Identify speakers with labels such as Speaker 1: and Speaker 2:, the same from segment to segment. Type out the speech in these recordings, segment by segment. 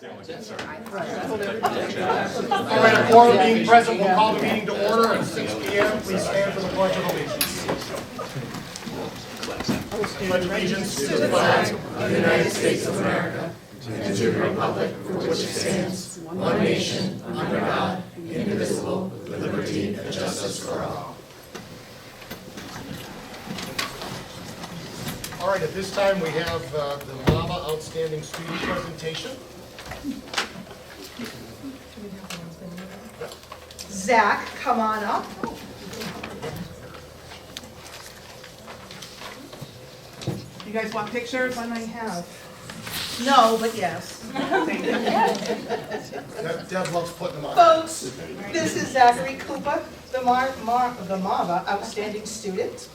Speaker 1: All right, a quorum being present, we'll call the meeting to order at 6 p.m. Please stand for the Pledge of Allegiance. Pledge allegiance to the flag of the United States of America and to the republic for which it stands, one nation, under God, indivisible, with liberty and justice for all. All right, at this time we have the MAVA Outstanding Student presentation.
Speaker 2: Zach, come on up. You guys want pictures? I might have. No, but yes.
Speaker 1: Deb loves putting them on.
Speaker 2: Folks, this is Zachary Cooper, the MAVA Outstanding Student.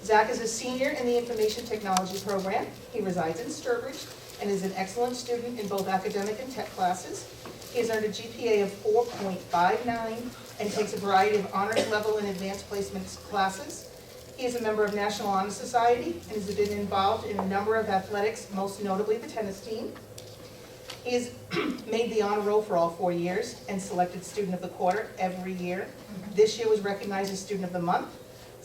Speaker 2: Zach is a senior in the Information Technology program. He resides in Sturbridge and is an excellent student in both academic and tech classes. He has earned a GPA of 4.59 and takes a variety of honors level and advanced placements classes. He is a member of National Honor Society and has been involved in a number of athletics, most notably the tennis team. He has made the honor roll for all 4 years and selected Student of the Quarter every year. This year was recognized as Student of the Month.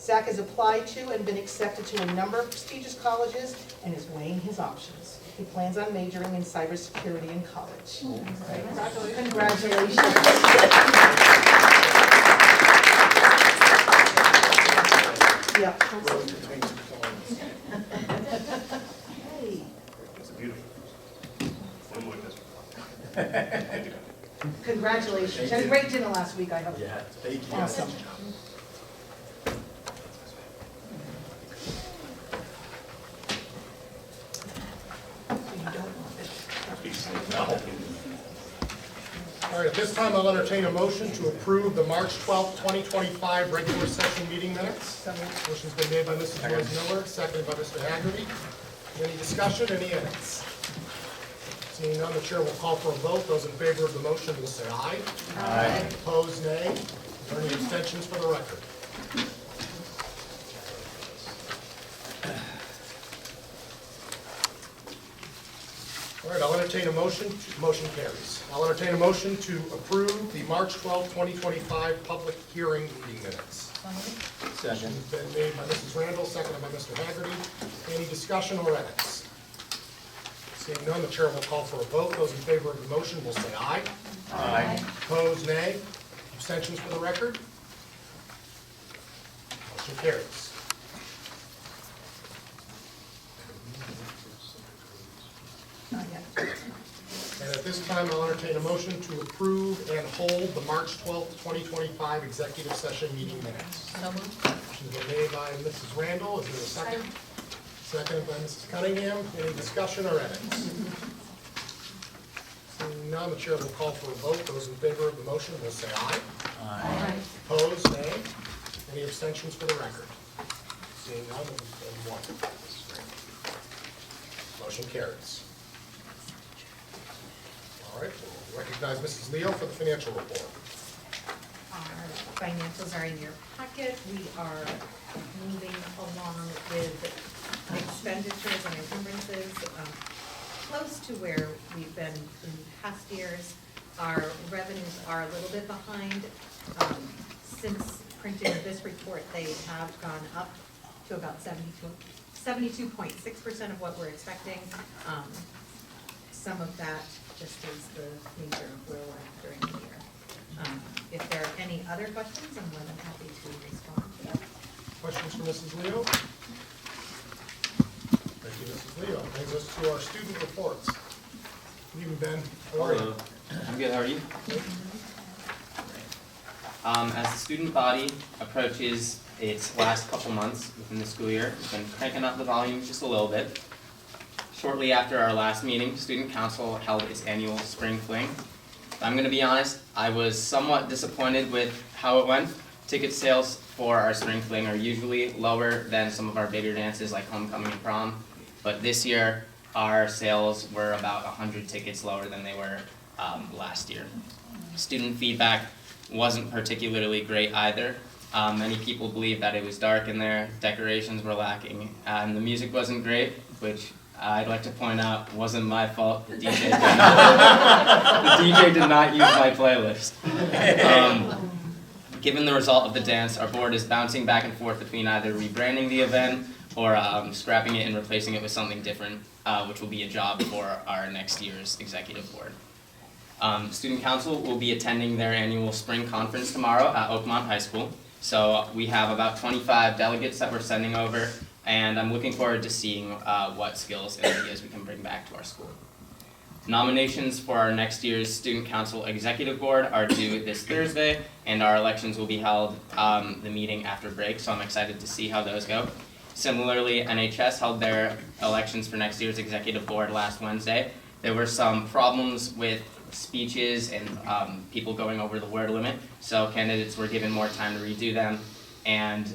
Speaker 2: Zach has applied to and been accepted to a number of prestigious colleges and is weighing his options. He plans on majoring in cybersecurity in college. Congratulations. Yeah. Hey.
Speaker 1: It's beautiful.
Speaker 2: Congratulations. Had a great dinner last week, I hope.
Speaker 1: Yeah, thank you.
Speaker 2: Awesome.
Speaker 1: All right, at this time, I'll entertain a motion to approve the March 12th, 2025 regular session meeting minutes. Motion's been made by Mrs. Rose Miller, seconded by Mr. Haggerty. Any discussion, any edits? Seeing none, the chair will call for a vote. Those in favor of the motion will say aye.
Speaker 2: Aye.
Speaker 1: Opposed, nay. Are there any abstentions for the record? All right, I'll entertain a motion. Motion carries. I'll entertain a motion to approve the March 12th, 2025 public hearing meeting minutes.
Speaker 3: Second.
Speaker 1: Motion's been made by Mrs. Randall, seconded by Mr. Haggerty. Any discussion or edits? Seeing none, the chair will call for a vote. Those in favor of the motion will say aye.
Speaker 3: Aye.
Speaker 1: Opposed, nay. Abstentions for the record? Motion carries.
Speaker 2: Not yet.
Speaker 1: And at this time, I'll entertain a motion to approve and hold the March 12th, 2025 executive session meeting minutes. Motion's been made by Mrs. Randall. Is there a second? Seconded by Mrs. Cunningham. Any discussion or edits? Seeing none, the chair will call for a vote. Those in favor of the motion will say aye.
Speaker 3: Aye.
Speaker 1: Opposed, nay. Any abstentions for the record? Seeing none, and one. Motion carries. All right, we'll recognize Mrs. Leo for the financial report.
Speaker 4: Our financials are in your packet. We are moving along with expenditures and encumbrances close to where we've been in past years. Our revenues are a little bit behind. Since printing this report, they have gone up to about 72.6% of what we're expecting. Some of that just is the nature of where we're at during the year. If there are any other questions, I'm more than happy to respond to them.
Speaker 1: Questions for Mrs. Leo? Thank you, Mrs. Leo. Brings us to our student reports. Good evening, Ben. How are you?
Speaker 5: Hello. I'm good, how are you? As the student body approaches its last couple months within the school year, we've been cranking up the volume just a little bit. Shortly after our last meeting, Student Council held its annual Spring Fling. I'm going to be honest, I was somewhat disappointed with how it went. Ticket sales for our Spring Fling are usually lower than some of our bigger dances like Homecoming and Prom, but this year our sales were about 100 tickets lower than they were last year. Student feedback wasn't particularly great either. Many people believed that it was dark in there, decorations were lacking, and the music wasn't great, which I'd like to point out, wasn't my fault. The DJ did not use my playlist. Given the result of the dance, our board is bouncing back and forth between either rebranding the event or scrapping it and replacing it with something different, which will be a job for our next year's executive board. Student council will be attending their annual spring conference tomorrow at Oakmont High School. So we have about 25 delegates that we're sending over, and I'm looking forward to seeing what skills and ideas we can bring back to our school. Nominations for our next year's Student Council Executive Board are due this Thursday, and our elections will be held the meeting after break, so I'm excited to see how those go. Similarly, NHS held their elections for next year's Executive Board last Wednesday. There were some problems with speeches and people going over the word limit, so candidates were given more time to redo them, and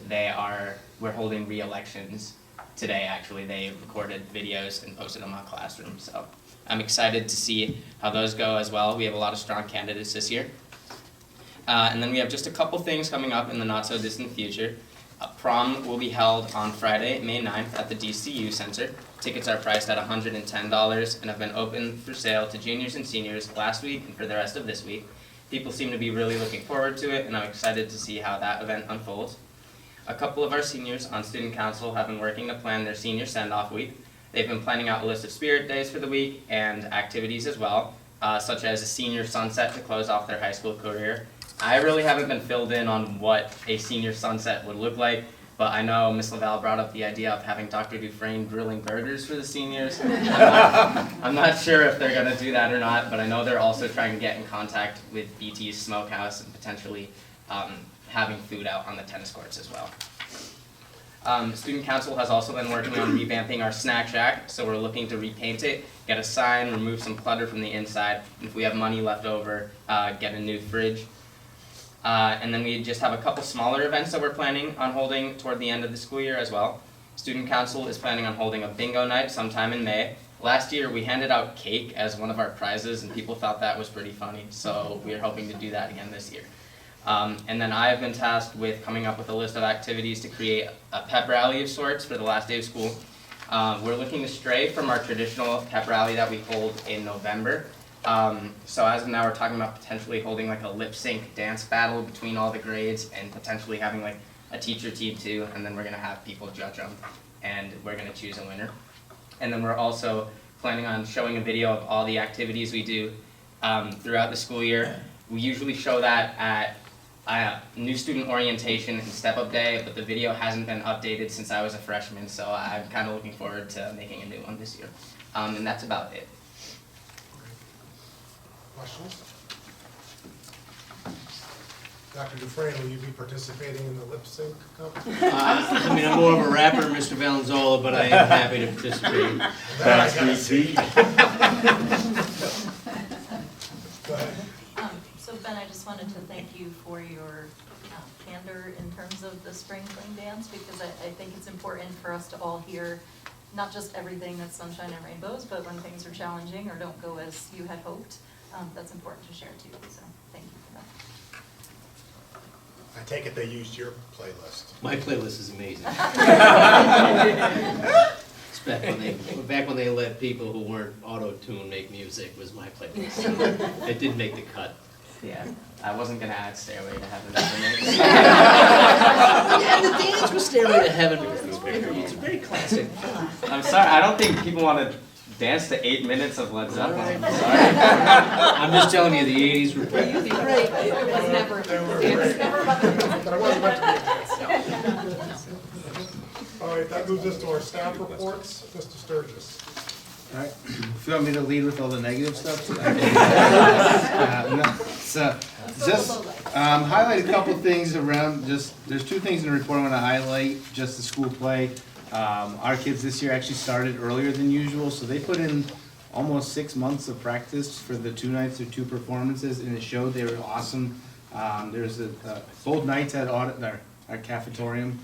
Speaker 5: we're holding re-elections today. Actually, they recorded videos and posted them on Classroom, so I'm excited to see how those go as well. We have a lot of strong candidates this year. And then we have just a couple things coming up in the not so distant future. Prom will be held on Friday, May 9th at the DCU Center. Tickets are priced at $110 and have been open for sale to juniors and seniors last week and for the rest of this week. People seem to be really looking forward to it, and I'm excited to see how that event unfolds. A couple of our seniors on Student Council have been working to plan their senior send-off week. They've been planning out a list of spirit days for the week and activities as well, such as a senior sunset to close off their high school career. I really haven't been filled in on what a senior sunset would look like, but I know Ms. LaValle brought up the idea of having Dr. Dufresne grilling burgers for the seniors. I'm not sure if they're going to do that or not, but I know they're also trying to get in contact with BT's Smokehouse and potentially having food out on the tennis courts as well. Student Council has also been working on revamping our snack shack, so we're looking to repaint it, get a sign, remove some clutter from the inside, and if we have money left over, get a new fridge. And then we just have a couple smaller events that we're planning on holding toward the end of the school year as well. Student Council is planning on holding a bingo night sometime in May. Last year we handed out cake as one of our prizes and people thought that was pretty funny, so we're hoping to do that again this year. And then I have been tasked with coming up with a list of activities to create a pep rally of sorts for the last day of school. We're looking to stray from our traditional pep rally that we hold in November. So as of now, we're talking about potentially holding like a lip sync dance battle between all the grades and potentially having like a teacher team too, and then we're gonna have people judge them and we're gonna choose a winner. And then we're also planning on showing a video of all the activities we do throughout the school year. We usually show that at new student orientation and step-up day, but the video hasn't been updated since I was a freshman, so I'm kind of looking forward to making a new one this year. And that's about it.
Speaker 1: Questions? Dr. Dufresne, will you be participating in the lip sync competition?
Speaker 6: I mean, I'm more of a rapper, Mr. Valenzola, but I am happy to participate.
Speaker 1: That I gotta see. Go ahead.
Speaker 7: So Ben, I just wanted to thank you for your candor in terms of the spring fling dance, because I think it's important for us to all hear not just everything that's sunshine and rainbows, but when things are challenging or don't go as you had hoped. That's important to share too, so thank you for that.
Speaker 1: I take it they used your playlist.
Speaker 6: My playlist is amazing. It's back when they let people who weren't auto-tune make music was my playlist. It didn't make the cut.
Speaker 5: Yeah, I wasn't gonna add Stairway to Heaven as the next.
Speaker 6: Yeah, the dance was Stairway to Heaven because it's a very classic.
Speaker 5: I'm sorry, I don't think people want to dance to 8 minutes of Led Zeppelin. I'm sorry.
Speaker 6: I'm just telling you, the 80s were great.
Speaker 7: It was never
Speaker 1: They were great. But it wasn't meant to be a dance. All right, that moves us to our staff reports. Mr. Sturgis.
Speaker 8: All right, if you want me to lead with all the negative stuff? So, just highlight a couple things around, there's two things in the report I want to highlight, just the school play. Our kids this year actually started earlier than usual, so they put in almost 6 months of practice for the 2 nights or 2 performances, and it showed. They were awesome. There's both nights at our cafetorium,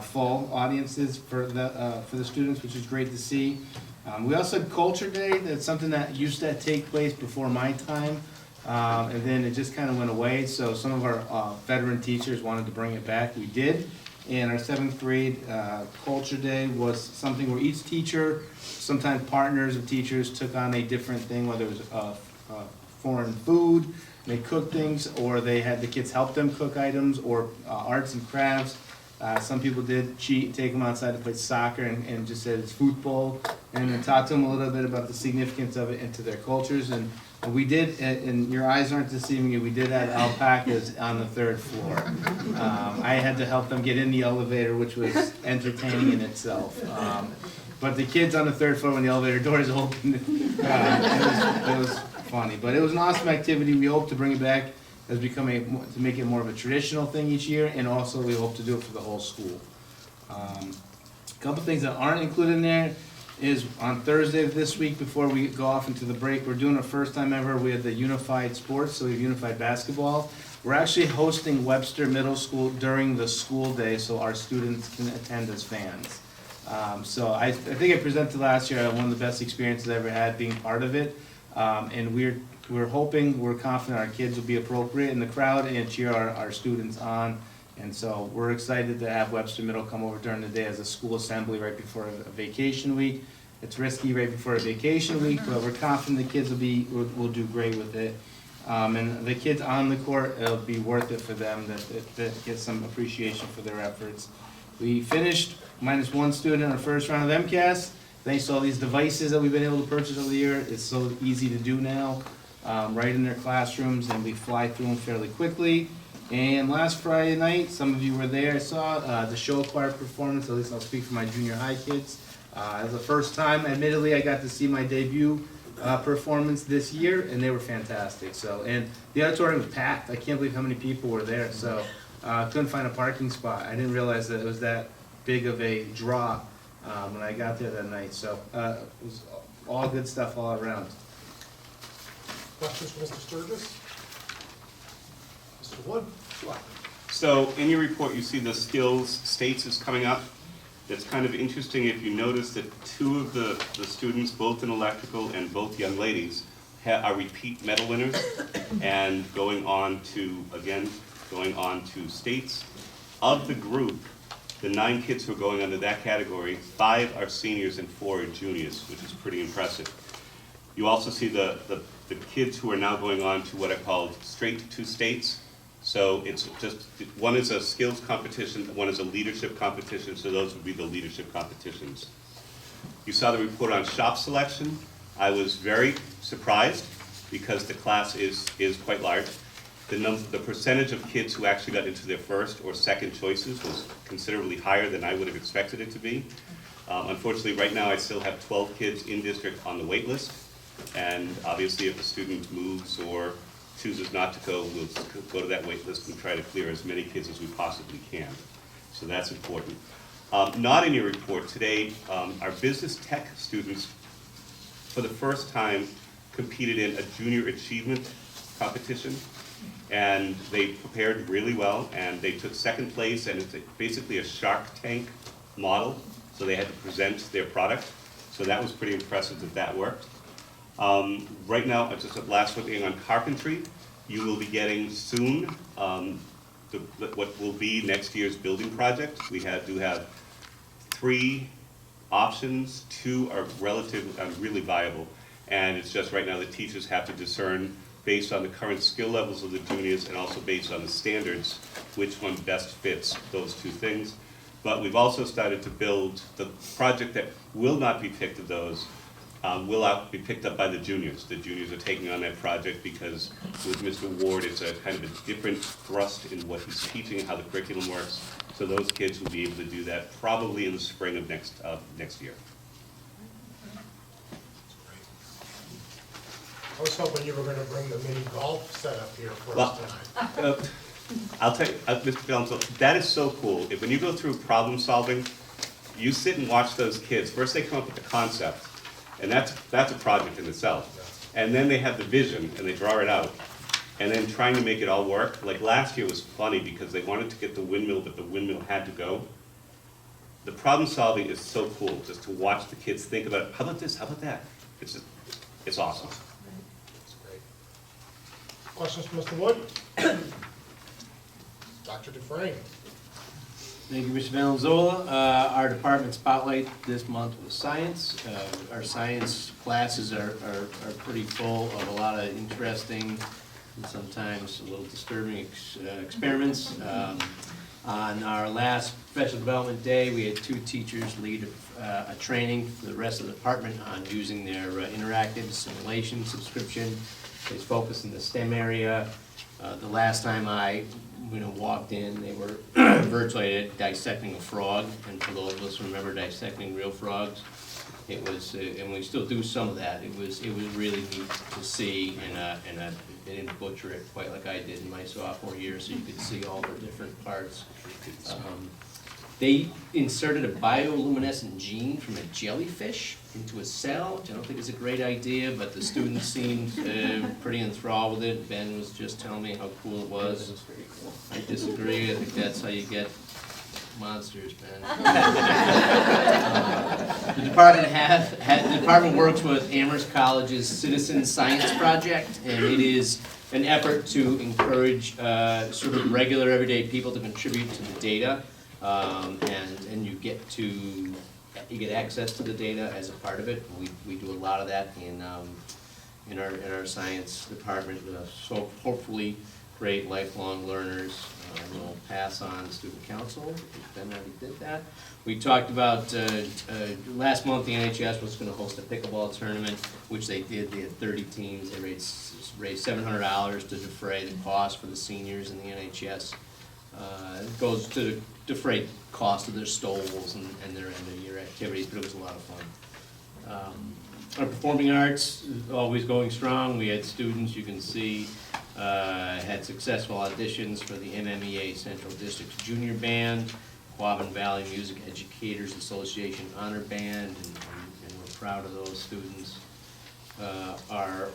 Speaker 8: full audiences for the students, which is great to see. We also had Culture Day. That's something that used to take place before my time, and then it just kind of went away. So some of our veteran teachers wanted to bring it back. We did. And our 7th grade culture day was something where each teacher, sometimes partners of teachers, took on a different thing, whether it was foreign food, they cooked things, or they had the kids help them cook items, or arts and crafts. Some people did cheat, take them outside to play soccer and just said it's football, and then talk to them a little bit about the significance of it into their cultures. And we did, and your eyes aren't deceiving you, we did have alpacas on the 3rd floor. I had to help them get in the elevator, which was entertaining in itself. But the kids on the 3rd floor, when the elevator doors opened, it was funny. But it was an awesome activity. We hope to bring it back as to make it more of a traditional thing each year, and also we hope to do it for the whole school. A couple things that aren't included in there is on Thursday of this week, before we go off into the break, we're doing our first time ever. We have the unified sports, so we have unified basketball. We're actually hosting Webster Middle School during the school day, so our students can attend as fans. So I think I presented last year, one of the best experiences I ever had being part of it. And we're hoping, we're confident our kids will be appropriate in the crowd and cheer our students on. And so we're excited to have Webster Middle come over during the day as a school assembly right before a vacation week. It's risky right before a vacation week, but we're confident the kids will do great with it. And the kids on the court, it'll be worth it for them to get some appreciation for their efforts. We finished -1 student in our first round of MCAS. Thanks to all these devices that we've been able to purchase over the year, it's so easy to do now, right in their classrooms, and we fly through them fairly quickly. And last Friday night, some of you were there, I saw the show choir performance, at least I'll speak for my junior high kids. It was the first time, admittedly, I got to see my debut performance this year, and they were fantastic. So, and the auditorium was packed. I can't believe how many people were there. So, couldn't find a parking spot. I didn't realize that it was that big of a draw when I got there that night. So, it was all good stuff all around.
Speaker 1: Questions for Mr. Sturgis? Mr. Wood?
Speaker 9: So in your report, you see the skills states is coming up. It's kind of interesting if you notice that 2 of the students, both in electrical and both young ladies, are repeat medal winners and going on to states. Of the group, the 9 kids who are going under that category, 5 are seniors and 4 are juniors, which is pretty impressive. You also see the kids who are now going on to what I call straight to states. So it's just, one is a skills competition, one is a leadership competition, so those would be the leadership competitions. You saw the report on shop selection. I was very surprised because the class is quite large. The percentage of kids who actually got into their first or second choices was considerably higher than I would have expected it to be. Unfortunately, right now I still have 12 kids in district on the wait list. And obviously if a student moves or chooses not to go, we'll go to that wait list and try to clear as many kids as we possibly can. So that's important. Not in your report today, our business tech students, for the first time, competed in a junior achievement competition. And they prepared really well, and they took 2nd place, and it's basically a Shark Tank model. So they had to present their product. So that was pretty impressive that worked. Right now, just a last one thing on carpentry, you will be getting soon what will be next year's building project. We do have 3 options, 2 are really viable, and it's just right now the teachers have to discern based on the current skill levels of the juniors and also based on the standards which one best fits those 2 things. But we've also started to build the project that will not be picked of those. Will be picked up by the juniors. The juniors are taking on that project because with Mr. Ward, it's a kind of a different thrust in what he's teaching, how the curriculum works. So those kids will be able to do that probably in the spring of next year.
Speaker 1: I was hoping you were going to bring the mini golf set up here for us tonight.
Speaker 9: I'll tell you, Mr. Phillips, that is so cool. When you go through problem solving, you sit and watch those kids. First they come up with the concept. And that's a project in itself. And then they have the vision and they draw it out. And then trying to make it all work. Like last year was funny because they wanted to get the windmill, but the windmill had to go. The problem solving is so cool, just to watch the kids think about it. How about this? How about that? It's awesome.
Speaker 1: That's great. Questions for Mr. Wood? Dr. Dufresne?
Speaker 6: Thank you, Mr. Valenzola. Our department spotlight this month was science. Our science classes are pretty full of a lot of interesting and sometimes a little disturbing experiments. On our last professional development day, we had 2 teachers lead a training for the rest of the department on using their interactive simulation subscription. It's focused in the STEM area. The last time I walked in, they were virtually dissecting a frog, and for those of us who remember dissecting real frogs, it was, and we still do some of that. It was really neat to see, and they didn't butcher it quite like I did in my sophomore year, so you could see all the different parts. They inserted a bioluminescent gene from a jellyfish into a cell, which I don't think is a great idea, but the students seemed pretty enthralled with it. Ben was just telling me how cool it was. I disagree. I think that's how you get monsters, Ben. The department works with Amherst College's Citizen Science Project, and it is an effort to encourage sort of regular, everyday people to contribute to the data. And you get access to the data as a part of it. We do a lot of that in our science department. So hopefully create lifelong learners. We'll pass on student council, because Ben already did that. We talked about, last month the NHS was going to host a pickleball tournament, which they did. They had 30 teams. They raised $700 to defray the cost for the seniors in the NHS. It goes to defray cost of their stoles and their end-of-year activities, but it was a lot of fun. Our performing arts is always going strong. We had students, you can see, had successful auditions for the MMEA Central District's Junior Band, Quabbin Valley Music Educators Association Honor Band, and we're proud of those students. Our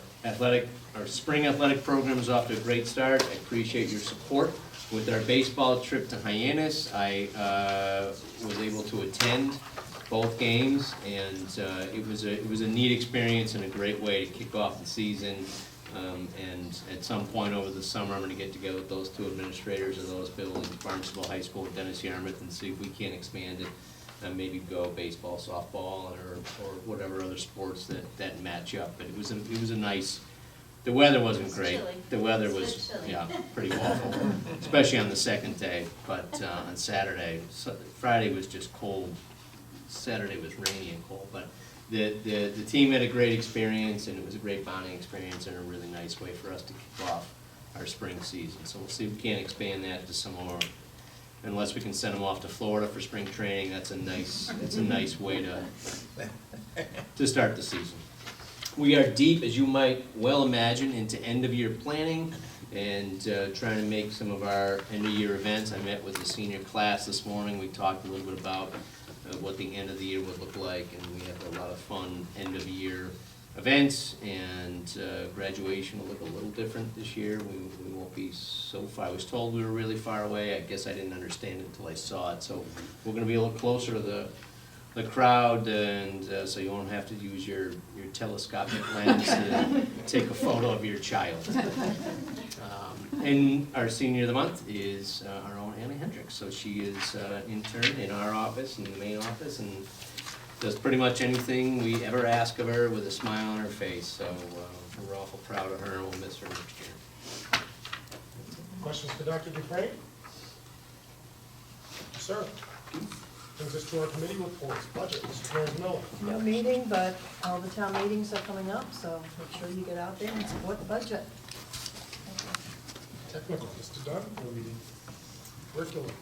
Speaker 6: spring athletic program is off to a great start. I appreciate your support. With our baseball trip to Hyannis, I was able to attend both games, and it was a neat experience and a great way to kick off the season. And at some point over the summer, I'm going to get together with those 2 administrators of those buildings, Barnstable High School and Dennis Yarmouth, and see if we can't expand it and maybe go baseball, softball, or whatever other sports that match up. But it was a nice. The weather wasn't great.
Speaker 7: Chilly.
Speaker 6: The weather
Speaker 7: It's a
Speaker 6: was,
Speaker 7: bit chilly.
Speaker 6: yeah, pretty awful, especially on the second day. But on Saturday, Friday was just cold. Saturday was rainy and cold. But the team had a great experience, and it was a great bonding experience and a really nice way for us to kick off our spring season. So we'll see if we can't expand that to some more. Unless we can send them off to Florida for spring training, that's a nice way to start the season. We are deep, as you might well imagine, into end-of-year planning and trying to make some of our end-of-year events. I met with the senior class this morning. We talked a little bit about what the end of the year would look like, and we have a lot of fun end-of-year events, and graduation will look a little different this year. We won't be so far. I was told we were really far away. I guess I didn't understand it until I saw it. So we're going to be a little closer to the crowd, and so you won't have to use your telescopic lens to take a photo of your child. And our senior of the month is our own Anna Hendricks. So she is intern in our office, in the main office, and does pretty much anything we ever ask of her with a smile on her face. So we're awful proud of her, and we'll miss her next year.
Speaker 1: Questions for Dr. Dufresne? Sir? Brings us to our committee reports. Budget, Mr. Flores Miller.
Speaker 10: No meeting, but all the town meetings are coming up, so make sure you get out there and support the budget.
Speaker 1: Technical, Mr. Dunn. No meeting. Curriculum.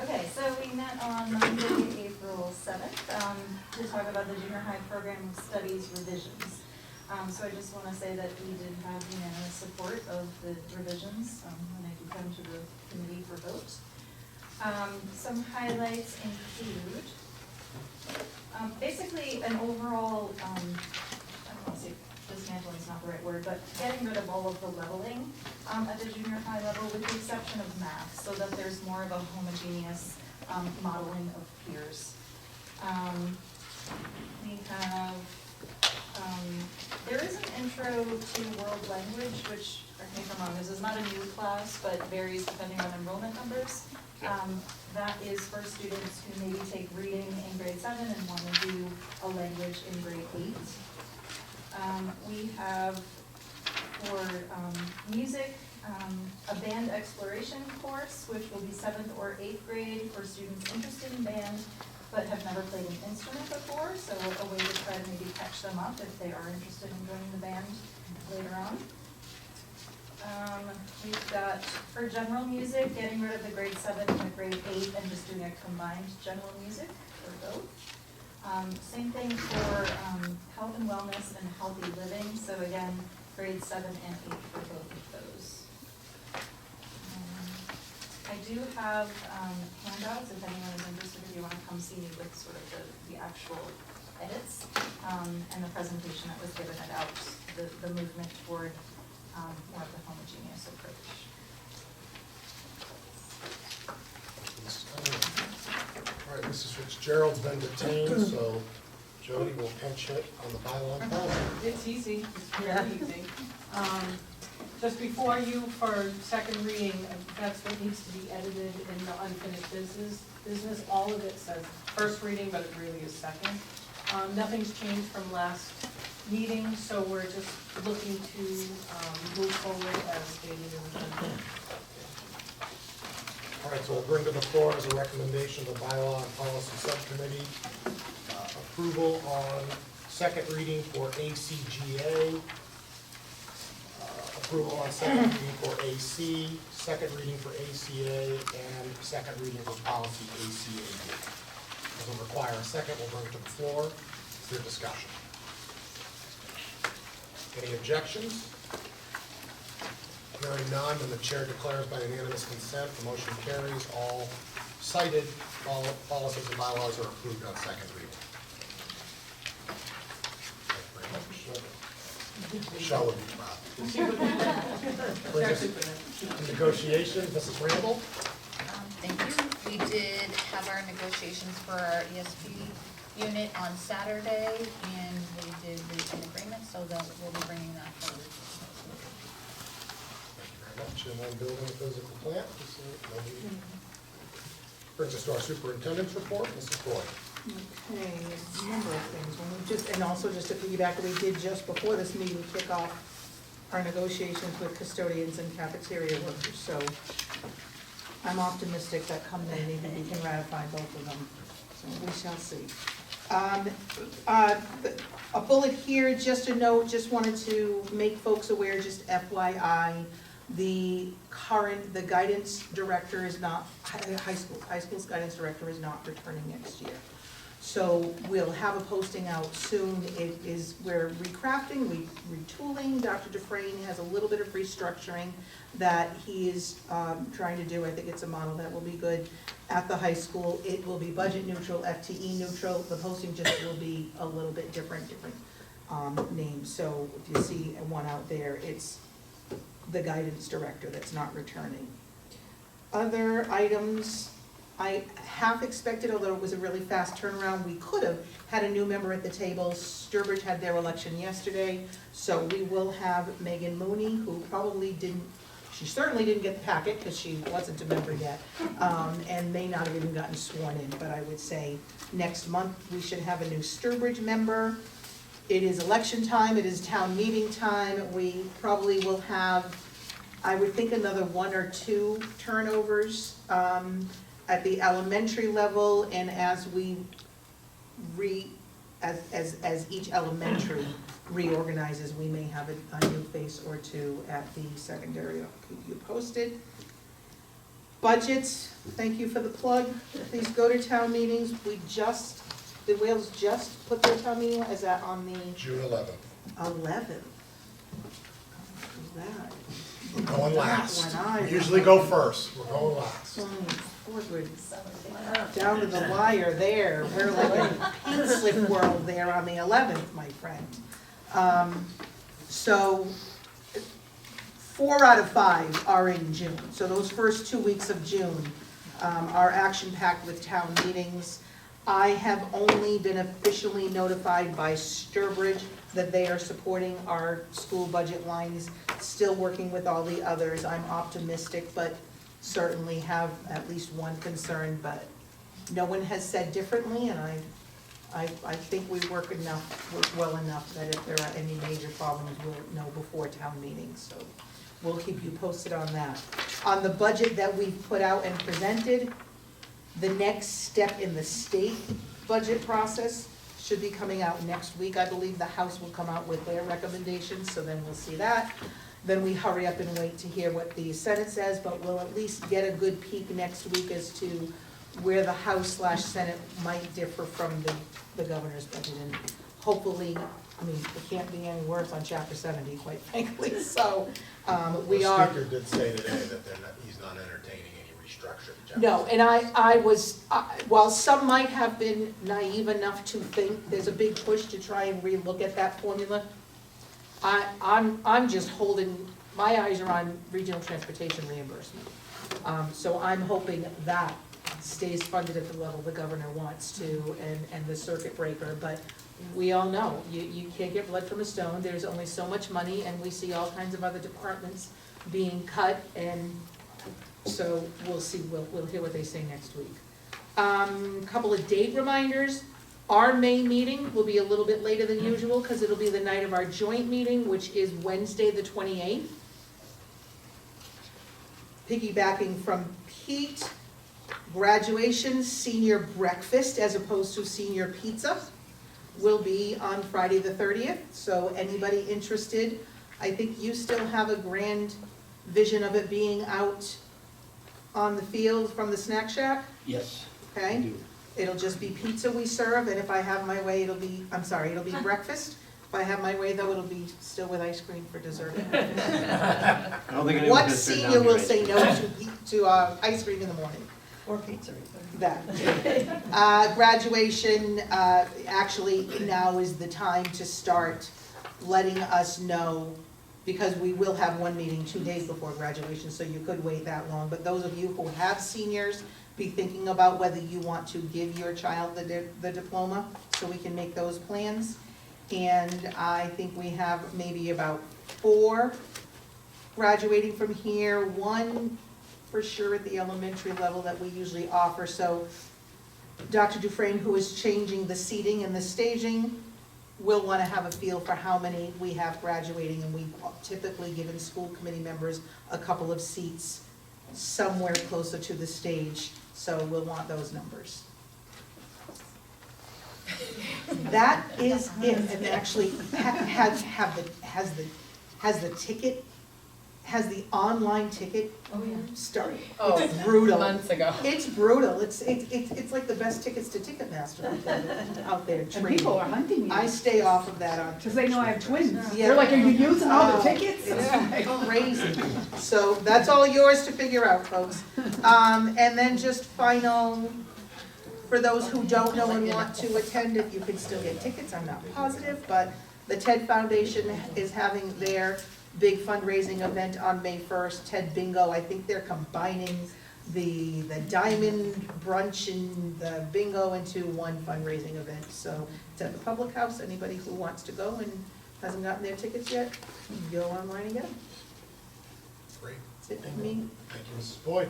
Speaker 7: Okay, so we met on Monday, April 7th, to talk about the junior high program studies revisions. So I just want to say that we did have unanimous support of the revisions when they do come to the committee for vote. Some highlights include basically an overall, I don't want to say dismantling is not the right word, but getting rid of all of the leveling at the junior high level with the exception of math, so that there's more of a homogeneous modeling of peers. We have There is an intro to world language, which, correct me if I'm wrong, this is not a new class, but varies depending on enrollment numbers. That is for students who maybe take reading in grade 7 and want to do a language in grade 8. We have for music, a band exploration course, which will be 7th or 8th grade for students interested in band but have never played an instrument before, so a way to try to maybe catch them up if they are interested in joining the band later on. We've got, for general music, getting rid of the grade 7 and the grade 8 and just doing a combined general music for both. Same thing for health and wellness and healthy living, so again, grade 7 and 8 for both of those. I do have handouts, if anyone is interested, if you want to come see me with sort of the actual edits and the presentation that was given about the movement toward more of the homogeneous approach.
Speaker 1: All right, Mrs. Fitzgerald's been detained, so Jody will pinch hit on the bylaw and policy.
Speaker 11: It's easy, it's very easy. Just before you for second reading, that's what needs to be edited in the unfinished business. All of it says first reading, but it really is second. Nothing's changed from last meeting, so we're just looking to move forward as stated in the agenda.
Speaker 1: All right, so we'll bring to the floor as a recommendation the bylaw and policy subcommittee approval on second reading for ACGA, approval on second reading for AC, second reading for ACA, and second reading for policy ACAB. Doesn't require a second, we'll bring it to the floor. Is there discussion? Any objections? Hearing none, then the chair declares by unanimous consent, the motion carries. All cited, all policies and bylaws are approved on second reading. Thank you very much. Michelle would be proud. Brings us to negotiations, Mrs. Randall.
Speaker 12: Thank you. We did have our negotiations for our ESP unit on Saturday, and we did reach an agreement, so that we'll be bringing that forward.
Speaker 1: Thank you very much. And then building a physical plant. Brings us to our superintendent's report, Mrs. Boyd.
Speaker 2: Okay, a number of things. When we just, and also just to piggyback, we did just before this meeting kick off our negotiations with custodians and cafeteria workers, so I'm optimistic that come May, maybe we can ratify both of them, so we shall see. A bullet here, just a note, just wanted to make folks aware, just FYI, the guidance director is not, high school's guidance director is not returning next year. So we'll have a posting out soon. We're recrafting, retooling. Dr. Dufresne has a little bit of restructuring that he is trying to do. I think it's a model that will be good at the high school. It will be budget neutral, FTE neutral. The posting just will be a little bit different names. So if you see one out there, it's the guidance director that's not returning. Other items, I half expected, although it was a really fast turnaround, we could have had a new member at the table. Sturbridge had their election yesterday, so we will have Megan Mooney, who she certainly didn't get the packet because she wasn't a member yet, and may not have even gotten sworn in, but I would say next month we should have a new Sturbridge member. It is election time, it is town meeting time. We probably will have, I would think, another 1 or 2 turnovers at the elementary level, and as we as each elementary reorganizes, we may have a new face or 2 at the secondary. I'll keep you posted. Budgets, thank you for the plug. Please go to town meetings. The Wales just put their town meeting, is that on the?
Speaker 1: June 11th.
Speaker 2: 11th. Who's that?
Speaker 1: We're going last.
Speaker 2: When I-
Speaker 1: We usually go first. We're going last.
Speaker 2: Forward, down to the wire there. We're like in pink slip world there on the 11th, my friend. So 4 out of 5 are in June. So those first 2 weeks of June are action-packed with town meetings. I have only been officially notified by Sturbridge that they are supporting our school budget lines, still working with all the others. I'm optimistic, but certainly have at least one concern, but no one has said differently, and I think we work well enough that if there are any major problems, we'll know before town meeting, so we'll keep you posted on that. On the budget that we've put out and presented, the next step in the state budget process should be coming out next week. I believe the House will come out with their recommendations, so then we'll see that. Then we hurry up and wait to hear what the Senate says, but we'll at least get a good peek next week as to where the House/Senate might differ from the governor's budget. And hopefully, I mean, it can't be any worse on Chapter 70, quite frankly, so we are.
Speaker 1: The speaker did say today that he's not entertaining any restructuring.
Speaker 2: No, and I was, while some might have been naive enough to think there's a big push to try and relook at that formula, I'm just holding, my eyes are on regional transportation reimbursement. So I'm hoping that stays funded at the level the governor wants to, and the circuit breaker, but we all know, you can't get blood from a stone, there's only so much money, and we see all kinds of other departments being cut, and so we'll see, we'll hear what they say next week. Couple of date reminders. Our May meeting will be a little bit later than usual, because it'll be the night of our joint meeting, which is Wednesday, the 28th. Piggybacking from Pete, graduation, senior breakfast, as opposed to senior pizza, will be on Friday the 30th, so anybody interested, I think you still have a grand vision of it being out on the field from the snack shack,
Speaker 6: Yes.
Speaker 2: okay?
Speaker 6: I do.
Speaker 2: It'll just be pizza we serve, and if I have my way, it'll be breakfast. If I have my way, though, it'll be still with ice cream for dessert.
Speaker 6: I don't think anyone
Speaker 2: What
Speaker 6: can sit down
Speaker 2: senior will
Speaker 6: your
Speaker 2: say
Speaker 6: ice
Speaker 2: no to ice cream in the morning?
Speaker 10: Or pizza.
Speaker 2: That. Graduation, actually, now is the time to start letting us know, because we will have one meeting 2 days before graduation, so you could wait that long. But those of you who have seniors, be thinking about whether you want to give your child the diploma, so we can make those plans. And I think we have maybe about 4 graduating from here, 1 for sure at the elementary level that we usually offer. So Dr. Dufresne, who is changing the seating and the staging, will want to have a feel for how many we have graduating, and we've typically given school committee members a couple of seats somewhere closer to the stage, so we'll want those numbers. That is it, and actually has the online ticket started. It's brutal.
Speaker 13: Months ago.
Speaker 2: It's brutal. It's like the best tickets to Ticketmaster out there.
Speaker 13: And people are hunting me.
Speaker 2: I stay off of that on.
Speaker 13: Because they know I have twins.
Speaker 2: Yeah.
Speaker 13: They're like, are you using all the tickets?
Speaker 2: It's crazy. So that's all yours to figure out, folks. And then just final, for those who don't know and want to attend, if you can still get tickets, I'm not positive, but the TED Foundation is having their big fundraising event on May 1st, TED Bingo. I think they're combining the diamond brunch and the bingo into one fundraising event. So it's at the Public House. Anybody who wants to go and hasn't gotten their tickets yet, go online and get them.
Speaker 1: Great.
Speaker 2: That's it for me.
Speaker 1: Thank you, Mrs. Boyd.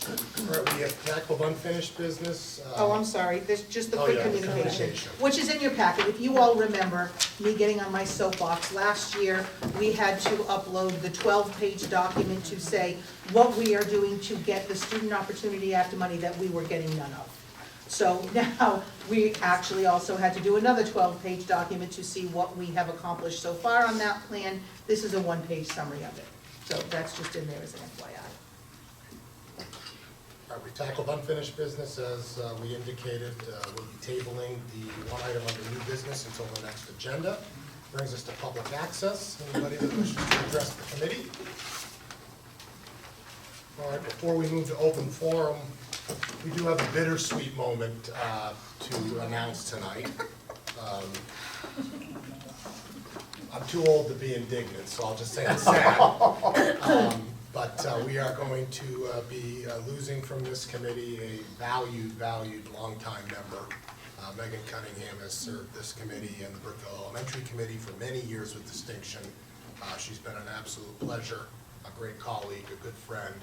Speaker 1: All right, we have tackle unfinished business.
Speaker 2: Oh, I'm sorry, there's just the
Speaker 1: Oh,
Speaker 2: quick
Speaker 1: yeah,
Speaker 2: communication,
Speaker 1: communication.
Speaker 2: which is in your packet. If you all remember me getting on my soapbox, last year, we had to upload the 12-page document to say what we are doing to get the Student Opportunity Act money that we were getting none of. So now, we actually also had to do another 12-page document to see what we have accomplished so far on that plan. This is a one-page summary of it. So that's just in there as an FYI.
Speaker 1: All right, we tackled unfinished business as we indicated. We'll be tabling the one item under new business until the next agenda. Brings us to public access. Anybody that wishes to address the committee? All right, before we move to open forum, we do have a bittersweet moment to announce tonight. I'm too old to be indignant, so I'll just say it's sad. But we are going to be losing from this committee a valued, longtime member. Megan Cunningham has served this committee and the Brookfield Elementary Committee for many years with distinction. She's been an absolute pleasure, a great colleague, a good friend,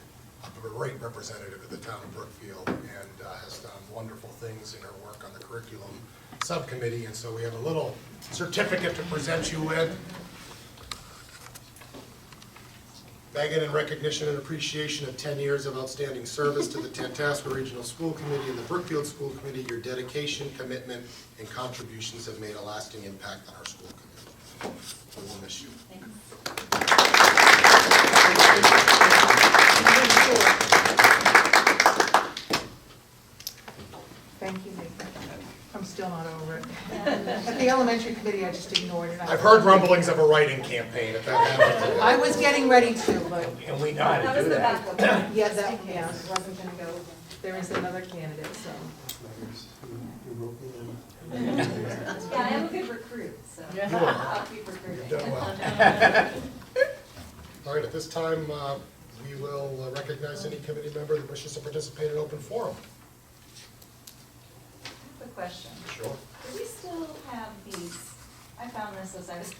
Speaker 1: a great representative of the town of Brookfield, and has done wonderful things in her work on the curriculum subcommittee. And so we have a little certificate to present you with. Megan, in recognition and appreciation of 10 years of outstanding service to the Tantasqua Regional School Committee and the Brookfield School Committee, your dedication, commitment, and contributions have made a lasting impact on our school committee. We will miss you.
Speaker 2: Thank you, Nathan. I'm still not over it. At the elementary committee, I just ignored it.
Speaker 1: I've heard rumblings of a writing campaign, if that happens.
Speaker 2: I was getting ready to, but
Speaker 3: And we know how to do that.
Speaker 2: yeah, wasn't gonna go. There is another candidate, so.
Speaker 7: Yeah, I am a good recruit, so
Speaker 1: You are.
Speaker 7: I'll keep recruiting.
Speaker 1: You've done well. All right, at this time, we will recognize any committee member that wishes to participate in open forum.
Speaker 7: Quick question.
Speaker 1: Sure.
Speaker 7: Do we still have these, I found this as I was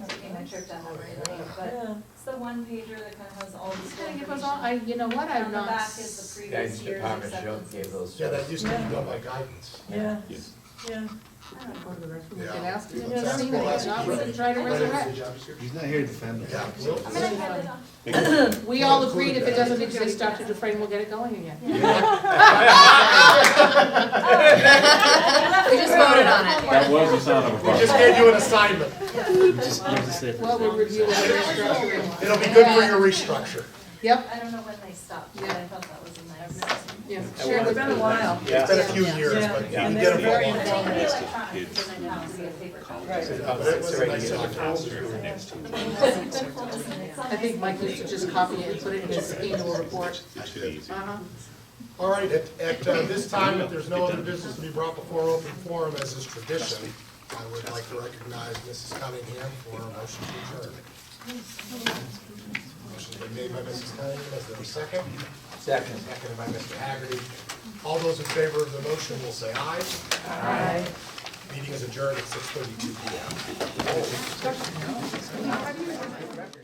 Speaker 7: taking my trip down memory lane, but it's the one pager that kind of has all the school
Speaker 2: I think it was
Speaker 7: information.
Speaker 2: all, you know what,
Speaker 7: On
Speaker 2: I've
Speaker 7: the
Speaker 2: not.
Speaker 7: back is the previous
Speaker 3: Guidance
Speaker 7: year's
Speaker 3: department
Speaker 7: acceptances.
Speaker 3: gave those.
Speaker 1: Yeah, that used to be done by guidance.
Speaker 10: Yeah,
Speaker 9: Yes.
Speaker 10: yeah.
Speaker 2: I don't go to the restroom, we
Speaker 1: Yeah.
Speaker 2: can ask you.
Speaker 1: Yeah,
Speaker 2: I've seen
Speaker 1: well,
Speaker 2: it,
Speaker 1: that's-
Speaker 2: not really try to resurrect.
Speaker 8: He's not here to defend us.
Speaker 1: Yeah.
Speaker 7: I mean, I had it on.
Speaker 2: We all agreed if it doesn't exist, Dr. Dufresne will get it going again.
Speaker 12: We just voted on it.
Speaker 14: That was the sound of a
Speaker 1: We
Speaker 14: fire.
Speaker 1: just gave you an assignment.
Speaker 2: Well, we're reviewing and restructuring.
Speaker 1: It'll be good for your restructure.
Speaker 2: Yep,
Speaker 7: I don't know when they stopped, but I thought that was a nice.
Speaker 2: yeah.
Speaker 10: Sure, it's been a while.
Speaker 1: It's been a few years,
Speaker 10: Yeah.
Speaker 1: but you
Speaker 10: And
Speaker 1: can
Speaker 10: they're
Speaker 1: get them
Speaker 10: very
Speaker 1: for a long time.
Speaker 10: informative.
Speaker 7: Electronic, because I now see a paper copy.
Speaker 1: But it was a nice document.
Speaker 2: I think Mike used to just copy it and put it in his annual report.
Speaker 9: That should be easy.
Speaker 1: All right, at this time, if there's no other business to be brought before open forum, as is tradition, I would like to recognize Mrs. Cunningham for a motion to adjourn. Motion's been made by Mrs. Cunningham, is there a second?
Speaker 3: Second.
Speaker 1: Seconded by Mr. Haggerty. All those in favor of the motion will say aye.
Speaker 10: Aye.
Speaker 1: Meeting is adjourned at 6:32 p.m.